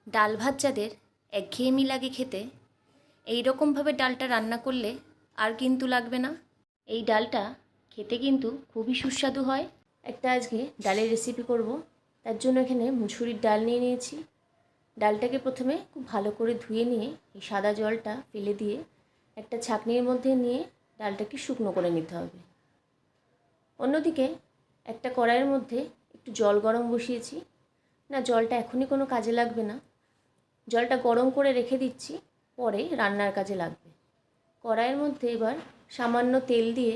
ডাল ভাত যাদের একঘেয়েমি লাগে খেতে, এই রকমভাবে ডালটা রান্না করলে আর কিন্তু লাগবে না। এই ডালটা খেতে কিন্তু খুবই সুস্বাদু হয়। একটা আজকে ডালের রেসিপি করব, তার জন্য এখানে মুসুরির ডাল নিয়ে নিয়েছি। ডালটাকে প্রথমে খুব ভালো করে ধুয়ে নিয়ে এই সাদা জলটা ফেলে দিয়ে একটা ছাঁকনির মধ্যে নিয়ে ডালটাকে শুকনো করে নিতে হবে। অন্যদিকে একটা কড়াইয়ের মধ্যে একটু জল গরম বসিয়েছি। না, জলটা এখনই কোনো কাজে লাগবে না, জলটা গরম করে রেখে দিচ্ছি, পরে রান্নার কাজে লাগবে। কড়াইয়ের মধ্যে এবার সামান্য তেল দিয়ে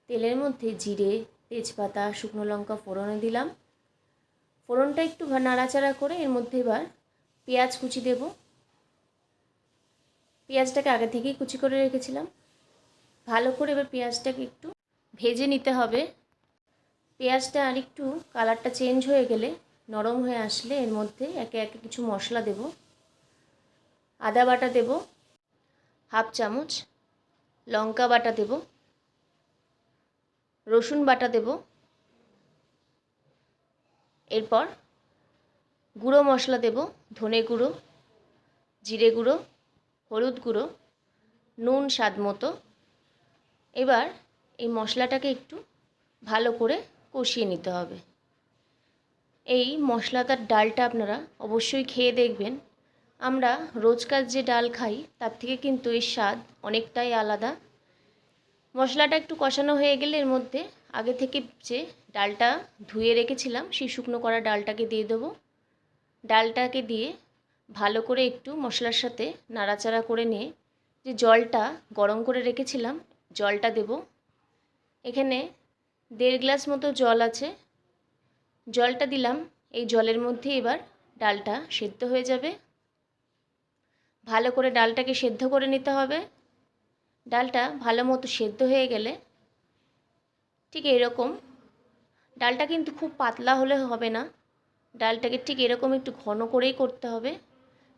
তেলের মধ্যে জিরে, তেজপাতা, শুকনো লঙ্কা ফোড়নে দিলাম। ফোড়নটা একটু নাড়াচাড়া করে এর মধ্যে এবার পেঁয়াজ কুচি দেব। পেঁয়াজটাকে আগে থেকেই কুচি করে রেখেছিলাম। ভালো করে এবার পেঁয়াজটাকে একটু ভেজে নিতে হবে। পেঁয়াজটা আর একটু কালারটা চেঞ্জ হয়ে গেলে, নরম হয়ে আসলে এর মধ্যে একে একে কিছু মশলা দেব। আদা বাটা দেব হাফ চামচ, লঙ্কা বাটা দেব, রসুন বাটা দেব, এরপর গুঁড়ো মশলা দেব, ধনে গুঁড়ো, জিরে গুঁড়ো, হলুদ গুঁড়ো, নুন স্বাদ মতো। এবার এই মশলাটাকে একটু ভালো করে কষিয়ে নিতে হবে। এই মশলাদার ডালটা আপনারা অবশ্যই খেয়ে দেখবেন। আমরা রোজকার যে ডাল খাই তার থেকে কিন্তু এর স্বাদ অনেকটাই আলাদা। মশলাটা একটু কষানো হয়ে গেলে এর মধ্যে আগে থেকে যে ডালটা ধুয়ে রেখেছিলাম সেই শুকনো করা ডালটাকে দিয়ে দেবো। ডালটাকে দিয়ে ভালো করে একটু মশলার সাথে নাড়াচাড়া করে নিয়ে যে জলটা গরম করে রেখেছিলাম জলটা দেব। এখানে 1.5 গ্লাস মতো জল আছে, জলটা দিলাম। এই জলের মধ্যে এবার ডালটা সেদ্ধ হয়ে যাবে। ভালো করে ডালটাকে সেদ্ধ করে নিতে হবে। ডালটা ভালো মতো সেদ্ধ হয়ে গেলে ঠিক এরকম, ডালটা কিন্তু খুব পাতলা হলে হবে না, ডালটাকে ঠিক এরকম একটু ঘন করেই করতে হবে।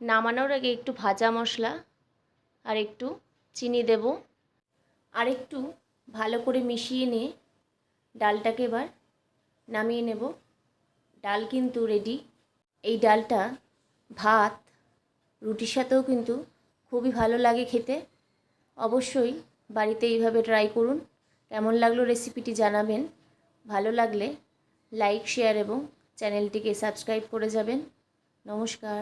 নামানোর আগে একটু ভাজা মশলা আর একটু চিনি দেব, আর একটু ভালো করে মিশিয়ে নিয়ে ডালটাকে এবার নামিয়ে নেব। ডাল কিন্তু রেডি। এই ডালটা ভাত, রুটির সাথেও কিন্তু খুবই ভালো লাগে খেতে। অবশ্যই বাড়িতে এইভাবে ট্রাই করুন। কেমন লাগলো রেসিপিটি জানাবেন। ভালো লাগলে লাইক, শেয়ার এবং চ্যানেলটিকে সাবস্ক্রাইব করে যাবেন। নমস্কার।